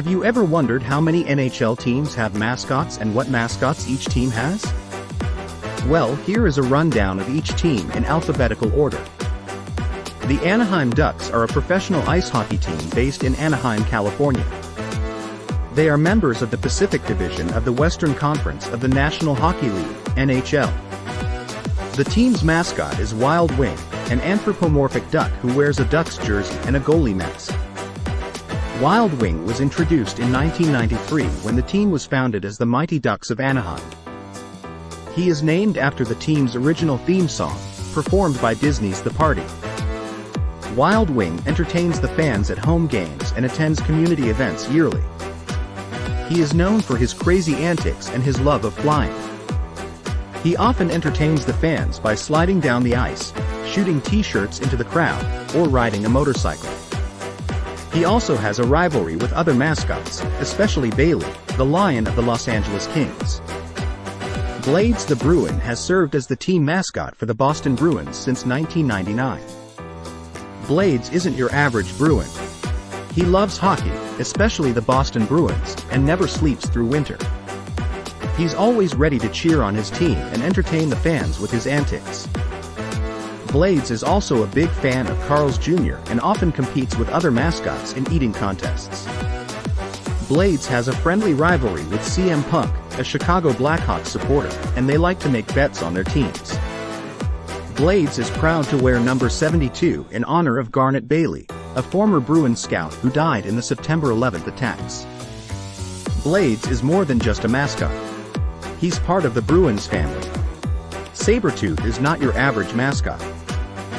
Have you ever wondered how many NHL teams have mascots and what mascots each team has? Well, here is a rundown of each team in alphabetical order. The Anaheim Ducks are a professional ice hockey team based in Anaheim, California. They are members of the Pacific Division of the Western Conference of the National Hockey League, NHL. The team's mascot is Wild Wing, an anthropomorphic duck who wears a Ducks jersey and a goalie mask. Wild Wing was introduced in 1993 when the team was founded as the Mighty Ducks of Anaheim. He is named after the team's original theme song, performed by Disney's The Party. Wild Wing entertains the fans at home games and attends community events yearly. He is known for his crazy antics and his love of flying. He often entertains the fans by sliding down the ice, shooting t-shirts into the crowd, or riding a motorcycle. He also has a rivalry with other mascots, especially Bailey, the lion of the Los Angeles Kings. Blades the Bruin has served as the team mascot for the Boston Bruins since 1999. Blades isn't your average Bruin. He loves hockey, especially the Boston Bruins, and never sleeps through winter. He's always ready to cheer on his team and entertain the fans with his antics. Blades is also a big fan of Carl's Jr. and often competes with other mascots in eating contests. Blades has a friendly rivalry with CM Punk, a Chicago Blackhawks supporter, and they like to make bets on their teams. Blades is proud to wear number 72 in honor of Garnet Bailey, a former Bruins scout who died in the September 11th attacks. Blades is more than just a mascot. He's part of the Bruins family. Sabretooth is not your average mascot.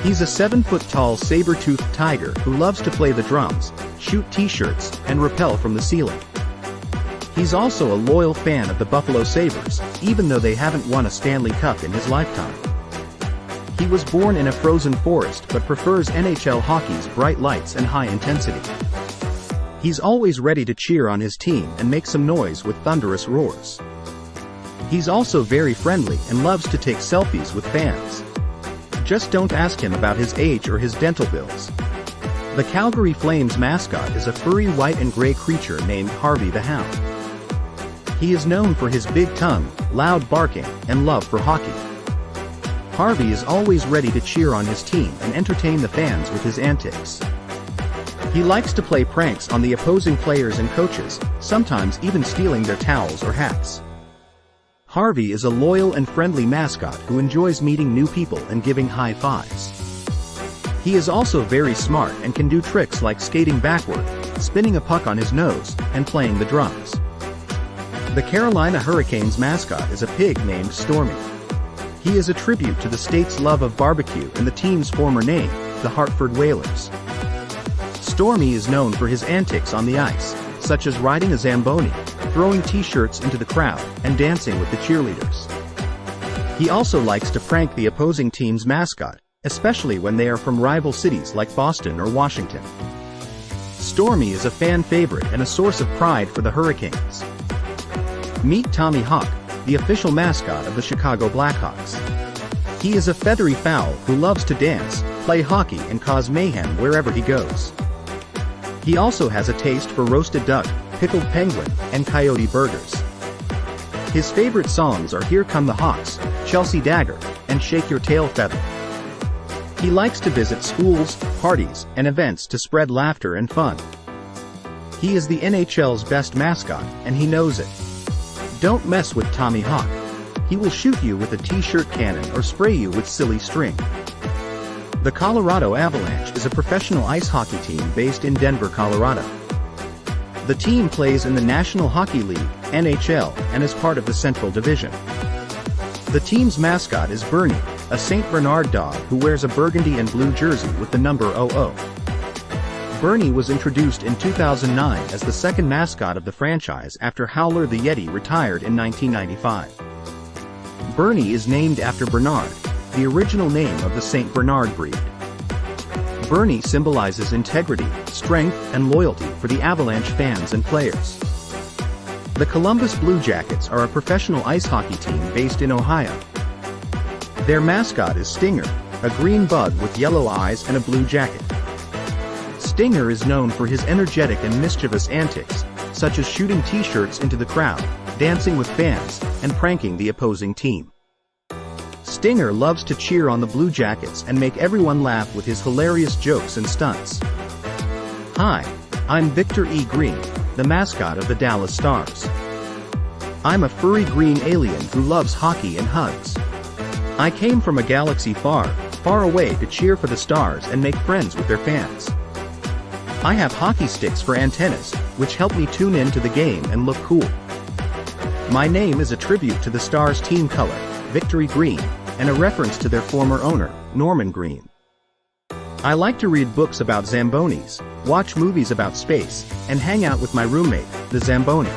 He's a 7-foot-tall saber-toothed tiger who loves to play the drums, shoot t-shirts, and rappel from the ceiling. He's also a loyal fan of the Buffalo Sabres, even though they haven't won a Stanley Cup in his lifetime. He was born in a frozen forest but prefers NHL hockey's bright lights and high intensity. He's always ready to cheer on his team and make some noise with thunderous roars. He's also very friendly and loves to take selfies with fans. Just don't ask him about his age or his dental bills. The Calgary Flames mascot is a furry white and gray creature named Harvey the Hound. He is known for his big tongue, loud barking, and love for hockey. Harvey is always ready to cheer on his team and entertain the fans with his antics. He likes to play pranks on the opposing players and coaches, sometimes even stealing their towels or hats. Harvey is a loyal and friendly mascot who enjoys meeting new people and giving high fives. He is also very smart and can do tricks like skating backward, spinning a puck on his nose, and playing the drums. The Carolina Hurricanes mascot is a pig named Stormy. He is a tribute to the state's love of barbecue and the team's former name, the Hartford Whalers. Stormy is known for his antics on the ice, such as riding a Zamboni, throwing t-shirts into the crowd, and dancing with the cheerleaders. He also likes to prank the opposing team's mascot, especially when they are from rival cities like Boston or Washington. Stormy is a fan favorite and a source of pride for the Hurricanes. Meet Tommy Hawk, the official mascot of the Chicago Blackhawks. He is a feathery fowl who loves to dance, play hockey, and cause mayhem wherever he goes. He also has a taste for roasted duck, pickled penguin, and coyote burgers. His favorite songs are Here Come the Hawks, Chelsea Dagger, and Shake Your Tail Feather. He likes to visit schools, parties, and events to spread laughter and fun. He is the NHL's best mascot, and he knows it. Don't mess with Tommy Hawk. He will shoot you with a t-shirt cannon or spray you with silly string. The Colorado Avalanche is a professional ice hockey team based in Denver, Colorado. The team plays in the National Hockey League, NHL, and is part of the Central Division. The team's mascot is Bernie, a St. Bernard dog who wears a burgundy and blue jersey with the number 00. Bernie was introduced in 2009 as the second mascot of the franchise after Howler the Yeti retired in 1995. Bernie is named after Bernard, the original name of the St. Bernard breed. Bernie symbolizes integrity, strength, and loyalty for the Avalanche fans and players. The Columbus Blue Jackets are a professional ice hockey team based in Ohio. Their mascot is Stinger, a green bug with yellow eyes and a blue jacket. Stinger is known for his energetic and mischievous antics, such as shooting t-shirts into the crowd, dancing with fans, and pranking the opposing team. Stinger loves to cheer on the Blue Jackets and make everyone laugh with his hilarious jokes and stunts. Hi, I'm Victor E. Green, the mascot of the Dallas Stars. I'm a furry green alien who loves hockey and hugs. I came from a galaxy far, far away to cheer for the Stars and make friends with their fans. I have hockey sticks for antennas, which help me tune in to the game and look cool. My name is a tribute to the Stars' team color, Victory Green, and a reference to their former owner, Norman Green. I like to read books about Zambonis, watch movies about space, and hang out with my roommate, the Zamboni.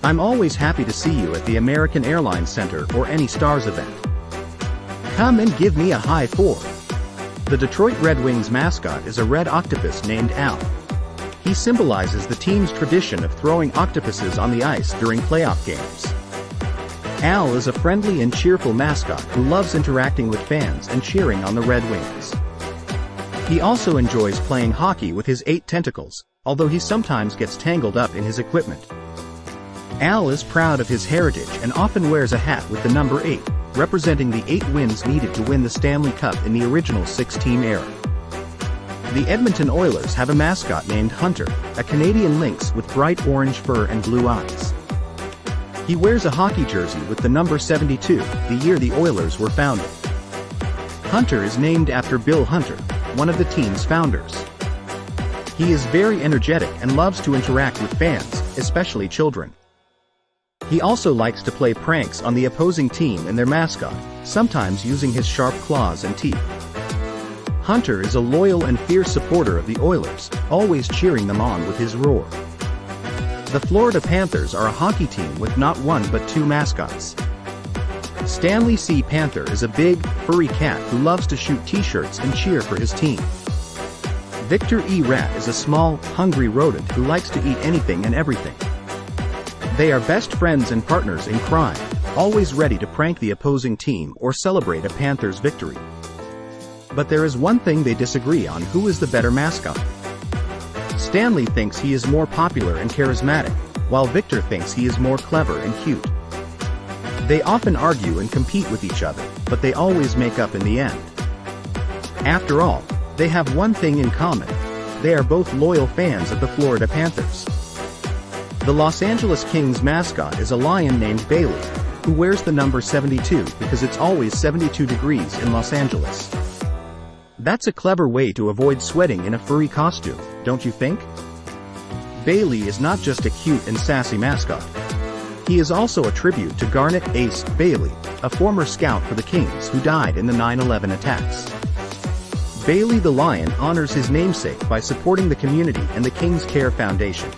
I'm always happy to see you at the American Airlines Center or any Stars event. Come and give me a high four. The Detroit Red Wings mascot is a red octopus named Al. He symbolizes the team's tradition of throwing octopuses on the ice during playoff games. Al is a friendly and cheerful mascot who loves interacting with fans and cheering on the Red Wings. He also enjoys playing hockey with his 8 tentacles, although he sometimes gets tangled up in his equipment. Al is proud of his heritage and often wears a hat with the number 8, representing the 8 wins needed to win the Stanley Cup in the original 6-team era. The Edmonton Oilers have a mascot named Hunter, a Canadian lynx with bright orange fur and blue eyes. He wears a hockey jersey with the number 72, the year the Oilers were founded. Hunter is named after Bill Hunter, one of the team's founders. He is very energetic and loves to interact with fans, especially children. He also likes to play pranks on the opposing team and their mascot, sometimes using his sharp claws and teeth. Hunter is a loyal and fierce supporter of the Oilers, always cheering them on with his roar. The Florida Panthers are a hockey team with not one but 2 mascots. Stanley C. Panther is a big, furry cat who loves to shoot t-shirts and cheer for his team. Victor E. Rat is a small, hungry rodent who likes to eat anything and everything. They are best friends and partners in crime, always ready to prank the opposing team or celebrate a Panthers victory. But there is one thing they disagree on: who is the better mascot. Stanley thinks he is more popular and charismatic, while Victor thinks he is more clever and cute. They often argue and compete with each other, but they always make up in the end. After all, they have one thing in common: they are both loyal fans of the Florida Panthers. The Los Angeles Kings mascot is a lion named Bailey, who wears the number 72 because it's always 72 degrees in Los Angeles. That's a clever way to avoid sweating in a furry costume, don't you think? Bailey is not just a cute and sassy mascot. He is also a tribute to Garnet Ace Bailey, a former scout for the Kings who died in the 9/11 attacks. Bailey the Lion honors his namesake by supporting the community and the Kings Care Foundation.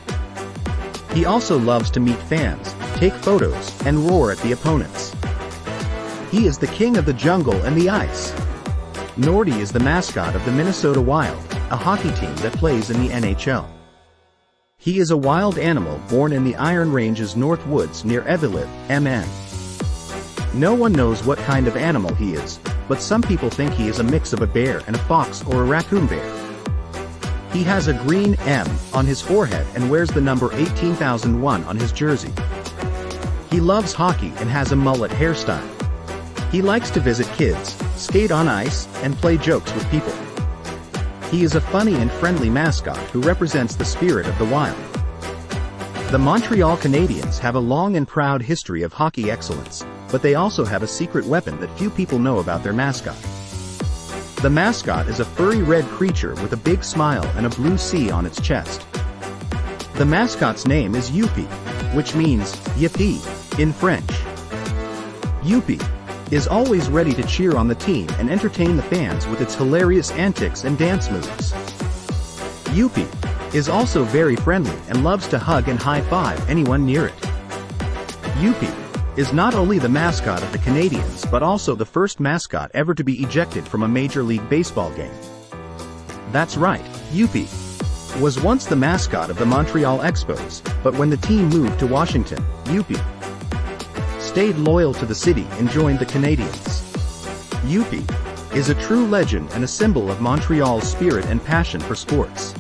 He also loves to meet fans, take photos, and roar at the opponents. He is the king of the jungle and the ice. Nordy is the mascot of the Minnesota Wild, a hockey team that plays in the NHL. He is a wild animal born in the Iron Range's North Woods near Eveleth, MN. No one knows what kind of animal he is, but some people think he is a mix of a bear and a fox or a raccoon bear. He has a green M on his forehead and wears the number 18,001 on his jersey. He loves hockey and has a mullet hairstyle. He likes to visit kids, skate on ice, and play jokes with people. He is a funny and friendly mascot who represents the spirit of the wild. The Montreal Canadiens have a long and proud history of hockey excellence, but they also have a secret weapon that few people know about their mascot. The mascot is a furry red creature with a big smile and a blue C on its chest. The mascot's name is Youpi, which means yippee in French. Youpi is always ready to cheer on the team and entertain the fans with its hilarious antics and dance moves. Youpi is also very friendly and loves to hug and high-five anyone near it. Youpi is not only the mascot of the Canadiens but also the first mascot ever to be ejected from a Major League Baseball game. That's right, Youpi was once the mascot of the Montreal Expos, but when the team moved to Washington, Youpi stayed loyal to the city and joined the Canadiens. Youpi is a true legend and a symbol of Montreal's spirit and passion for sports.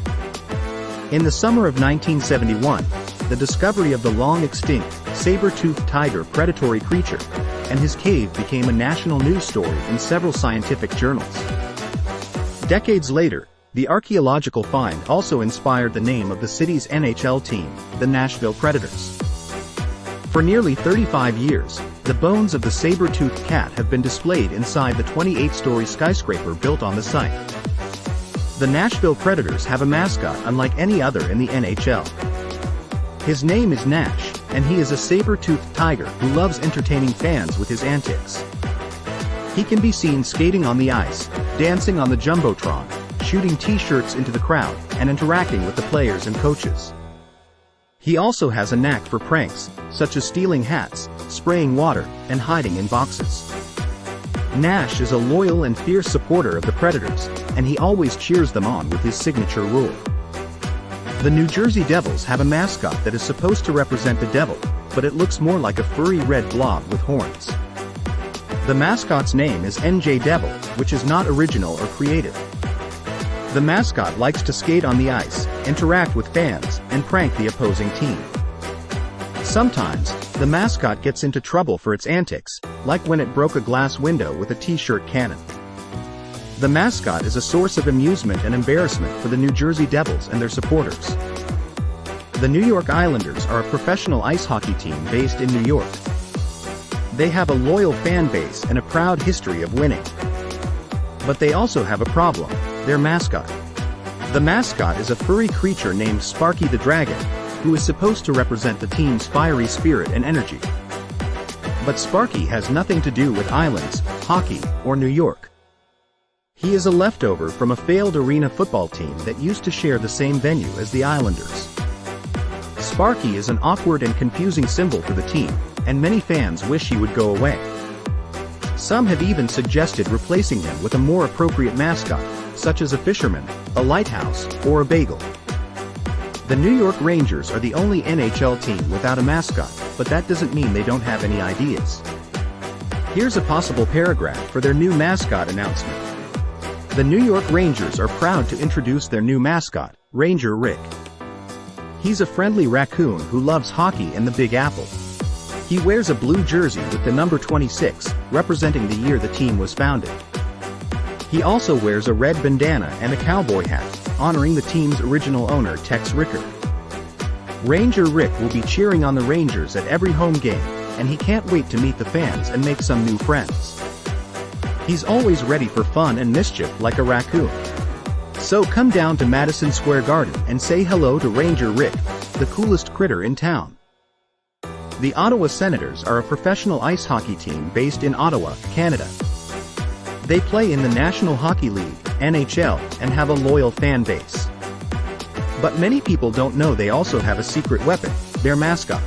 In the summer of 1971, the discovery of the long-extinct, saber-toothed tiger predatory creature and his cave became a national news story in several scientific journals. Decades later, the archaeological find also inspired the name of the city's NHL team, the Nashville Predators. For nearly 35 years, the bones of the saber-toothed cat have been displayed inside the 28-story skyscraper built on the site. The Nashville Predators have a mascot unlike any other in the NHL. His name is Nash, and he is a saber-toothed tiger who loves entertaining fans with his antics. He can be seen skating on the ice, dancing on the jumbotron, shooting t-shirts into the crowd, and interacting with the players and coaches. He also has a knack for pranks, such as stealing hats, spraying water, and hiding in boxes. Nash is a loyal and fierce supporter of the Predators, and he always cheers them on with his signature rule. The New Jersey Devils have a mascot that is supposed to represent the devil, but it looks more like a furry red blob with horns. The mascot's name is NJ Devil, which is not original or creative. The mascot likes to skate on the ice, interact with fans, and prank the opposing team. Sometimes, the mascot gets into trouble for its antics, like when it broke a glass window with a t-shirt cannon. The mascot is a source of amusement and embarrassment for the New Jersey Devils and their supporters. The New York Islanders are a professional ice hockey team based in New York. They have a loyal fan base and a proud history of winning. But they also have a problem: their mascot. The mascot is a furry creature named Sparky the Dragon, who is supposed to represent the team's fiery spirit and energy. But Sparky has nothing to do with islands, hockey, or New York. He is a leftover from a failed arena football team that used to share the same venue as the Islanders. Sparky is an awkward and confusing symbol for the team, and many fans wish he would go away. Some have even suggested replacing him with a more appropriate mascot, such as a fisherman, a lighthouse, or a bagel. The New York Rangers are the only NHL team without a mascot, but that doesn't mean they don't have any ideas. Here's a possible paragraph for their new mascot announcement. The New York Rangers are proud to introduce their new mascot, Ranger Rick. He's a friendly raccoon who loves hockey and the Big Apple. He wears a blue jersey with the number 26, representing the year the team was founded. He also wears a red bandana and a cowboy hat, honoring the team's original owner Tex Ricker. Ranger Rick will be cheering on the Rangers at every home game, and he can't wait to meet the fans and make some new friends. He's always ready for fun and mischief like a raccoon. So come down to Madison Square Garden and say hello to Ranger Rick, the coolest critter in town. The Ottawa Senators are a professional ice hockey team based in Ottawa, Canada. They play in the National Hockey League, NHL, and have a loyal fan base. But many people don't know they also have a secret weapon, their mascot.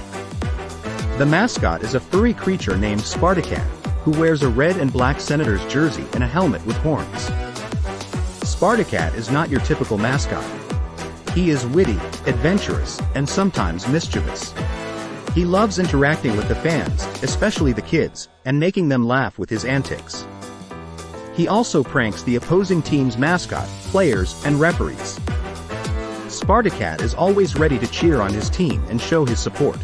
The mascot is a furry creature named Spartacat, who wears a red and black Senators jersey and a helmet with horns. Spartacat is not your typical mascot. He is witty, adventurous, and sometimes mischievous. He loves interacting with the fans, especially the kids, and making them laugh with his antics. He also pranks the opposing team's mascot, players, and referees. Spartacat is always ready to cheer on his team and show his support.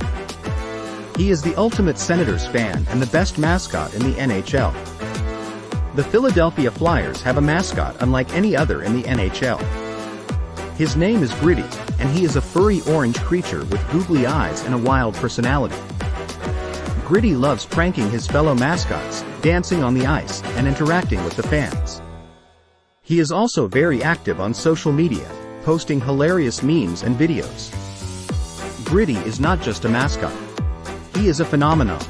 He is the ultimate Senators fan and the best mascot in the NHL. The Philadelphia Flyers have a mascot unlike any other in the NHL. His name is Gritty, and he is a furry orange creature with googly eyes and a wild personality. Gritty loves pranking his fellow mascots, dancing on the ice, and interacting with the fans. He is also very active on social media, posting hilarious memes and videos. Gritty is not just a mascot. He is a phenomenon.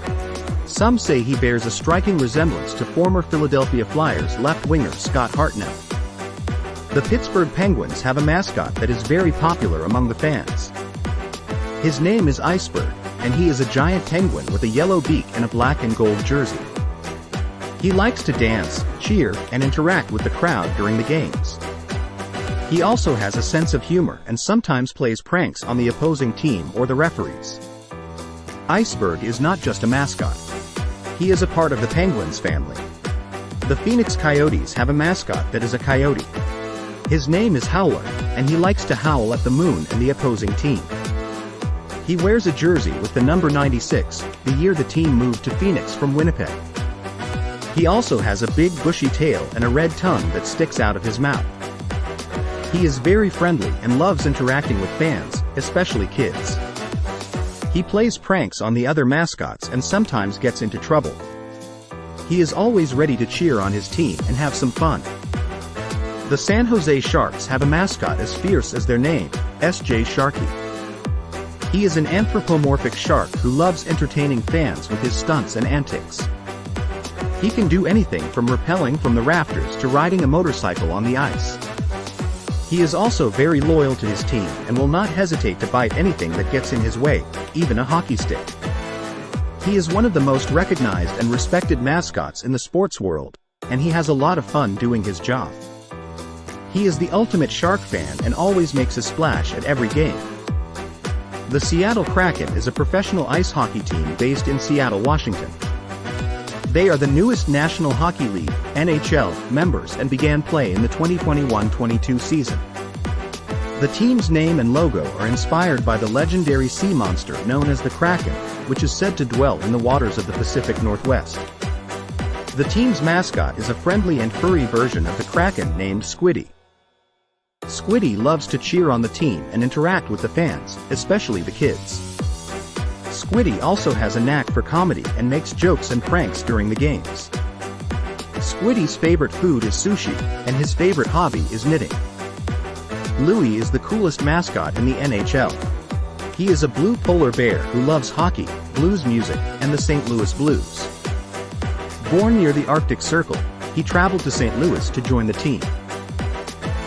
Some say he bears a striking resemblance to former Philadelphia Flyers left-winger Scott Hartnell. The Pittsburgh Penguins have a mascot that is very popular among the fans. His name is Iceberg, and he is a giant penguin with a yellow beak and a black and gold jersey. He likes to dance, cheer, and interact with the crowd during the games. He also has a sense of humor and sometimes plays pranks on the opposing team or the referees. Iceberg is not just a mascot. He is a part of the Penguins family. The Phoenix Coyotes have a mascot that is a coyote. His name is Howler, and he likes to howl at the moon and the opposing team. He wears a jersey with the number 96, the year the team moved to Phoenix from Winnipeg. He also has a big bushy tail and a red tongue that sticks out of his mouth. He is very friendly and loves interacting with fans, especially kids. He plays pranks on the other mascots and sometimes gets into trouble. He is always ready to cheer on his team and have some fun. The San Jose Sharks have a mascot as fierce as their name, S.J. Sharky. He is an anthropomorphic shark who loves entertaining fans with his stunts and antics. He can do anything from rappelling from the rafters to riding a motorcycle on the ice. He is also very loyal to his team and will not hesitate to bite anything that gets in his way, even a hockey stick. He is one of the most recognized and respected mascots in the sports world, and he has a lot of fun doing his job. He is the ultimate Shark fan and always makes a splash at every game. The Seattle Kraken is a professional ice hockey team based in Seattle, Washington. They are the newest National Hockey League (NHL) members and began play in the 2021-22 season. The team's name and logo are inspired by the legendary sea monster known as the Kraken, which is said to dwell in the waters of the Pacific Northwest. The team's mascot is a friendly and furry version of the Kraken named Squiddy. Squiddy loves to cheer on the team and interact with the fans, especially the kids. Squiddy also has a knack for comedy and makes jokes and pranks during the games. Squiddy's favorite food is sushi, and his favorite hobby is knitting. Louie is the coolest mascot in the NHL. He is a blue polar bear who loves hockey, blues music, and the St. Louis Blues. Born near the Arctic Circle, he traveled to St. Louis to join the team.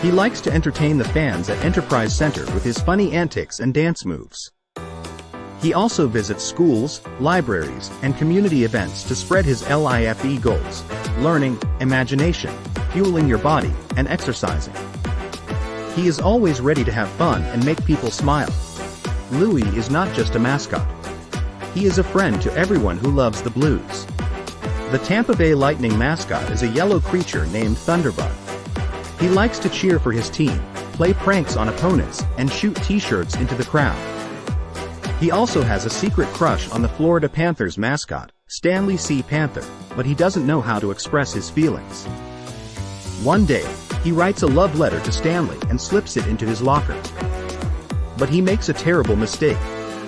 He likes to entertain the fans at Enterprise Center with his funny antics and dance moves. He also visits schools, libraries, and community events to spread his LIFE goals: learning, imagination, fueling your body, and exercising. He is always ready to have fun and make people smile. Louie is not just a mascot. He is a friend to everyone who loves the Blues. The Tampa Bay Lightning mascot is a yellow creature named Thunderbug. He likes to cheer for his team, play pranks on opponents, and shoot t-shirts into the crowd. He also has a secret crush on the Florida Panthers mascot, Stanley C. Panther, but he doesn't know how to express his feelings. One day, he writes a love letter to Stanley and slips it into his locker. But he makes a terrible mistake.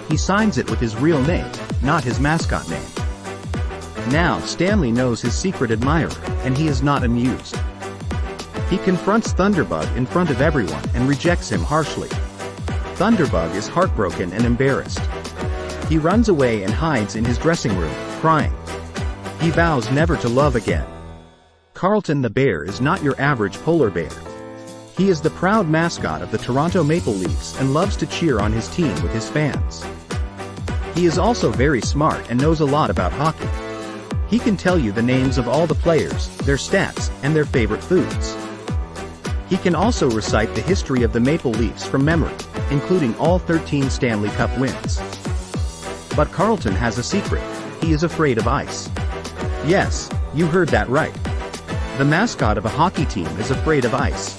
He signs it with his real name, not his mascot name. Now Stanley knows his secret admirer, and he is not amused. He confronts Thunderbug in front of everyone and rejects him harshly. Thunderbug is heartbroken and embarrassed. He runs away and hides in his dressing room, crying. He vows never to love again. Carlton the bear is not your average polar bear. He is the proud mascot of the Toronto Maple Leafs and loves to cheer on his team with his fans. He is also very smart and knows a lot about hockey. He can tell you the names of all the players, their stats, and their favorite foods. He can also recite the history of the Maple Leafs from memory, including all 13 Stanley Cup wins. But Carlton has a secret: he is afraid of ice. Yes, you heard that right. The mascot of a hockey team is afraid of ice.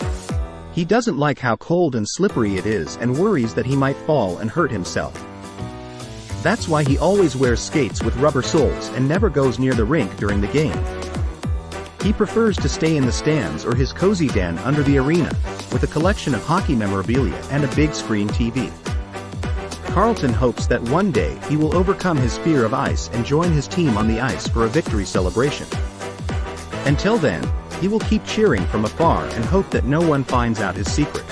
He doesn't like how cold and slippery it is and worries that he might fall and hurt himself. That's why he always wears skates with rubber soles and never goes near the rink during the game. He prefers to stay in the stands or his cozy den under the arena, with a collection of hockey memorabilia and a big screen TV. Carlton hopes that one day he will overcome his fear of ice and join his team on the ice for a victory celebration. Until then, he will keep cheering from afar and hope that no one finds out his secret.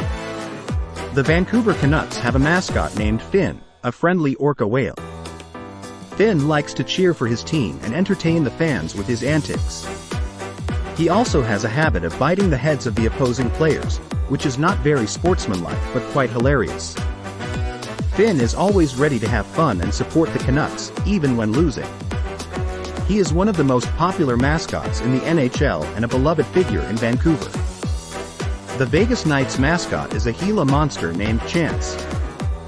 The Vancouver Canucks have a mascot named Finn, a friendly orca whale. Finn likes to cheer for his team and entertain the fans with his antics. He also has a habit of biting the heads of the opposing players, which is not very sportsmanlike but quite hilarious. Finn is always ready to have fun and support the Canucks, even when losing. He is one of the most popular mascots in the NHL and a beloved figure in Vancouver. The Vegas Knights mascot is a Gila monster named Chance.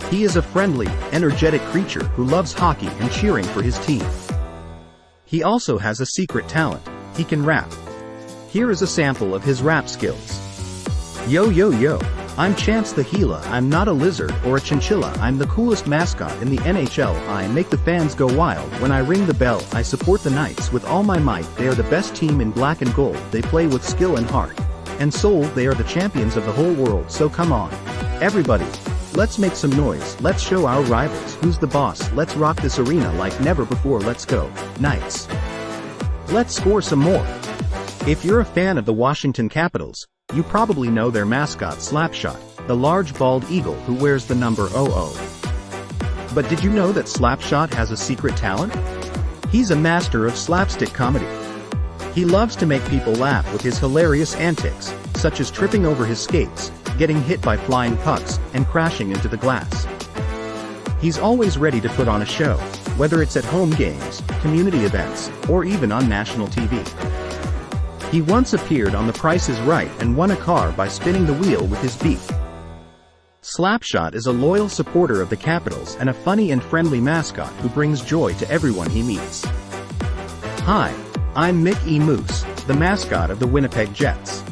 He is a friendly, energetic creature who loves hockey and cheering for his team. He also has a secret talent: he can rap. Here is a sample of his rap skills. Yo yo yo, I'm Chance the Gila. I'm not a lizard or a chinchilla. I'm the coolest mascot in the NHL. I make the fans go wild. When I ring the bell, I support the Knights with all my might. They are the best team in black and gold. They play with skill and heart and soul. They are the champions of the whole world. So come on, everybody, let's make some noise. Let's show our rivals who's the boss. Let's rock this arena like never before. Let's go, Knights. Let's score some more. If you're a fan of the Washington Capitals, you probably know their mascot Slapshot, the large bald eagle who wears the number 00. But did you know that Slapshot has a secret talent? He's a master of slapstick comedy. He loves to make people laugh with his hilarious antics, such as tripping over his skates, getting hit by flying pucks, and crashing into the glass. He's always ready to put on a show, whether it's at home games, community events, or even on national TV. He once appeared on The Price is Right and won a car by spinning the wheel with his beak. Slapshot is a loyal supporter of the Capitals and a funny and friendly mascot who brings joy to everyone he meets. Hi, I'm Mick E. Moose, the mascot of the Winnipeg Jets.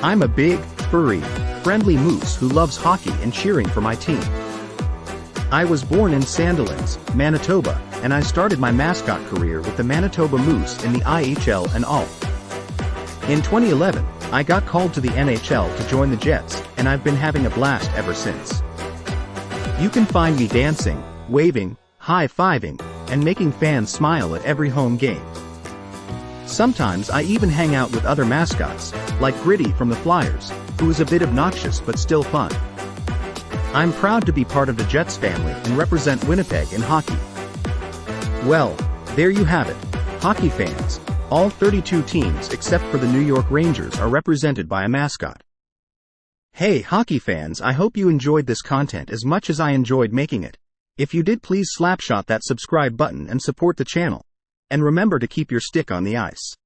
I'm a big, furry, friendly moose who loves hockey and cheering for my team. I was born in Sandilands, Manitoba, and I started my mascot career with the Manitoba Moose in the IHL and all. In 2011, I got called to the NHL to join the Jets, and I've been having a blast ever since. You can find me dancing, waving, high-fiving, and making fans smile at every home game. Sometimes I even hang out with other mascots, like Gritty from the Flyers, who is a bit obnoxious but still fun. I'm proud to be part of the Jets family and represent Winnipeg in hockey. Well, there you have it, hockey fans. All 32 teams except for the New York Rangers are represented by a mascot. Hey hockey fans, I hope you enjoyed this content as much as I enjoyed making it. If you did, please slapshot that subscribe button and support the channel. And remember to keep your stick on the ice.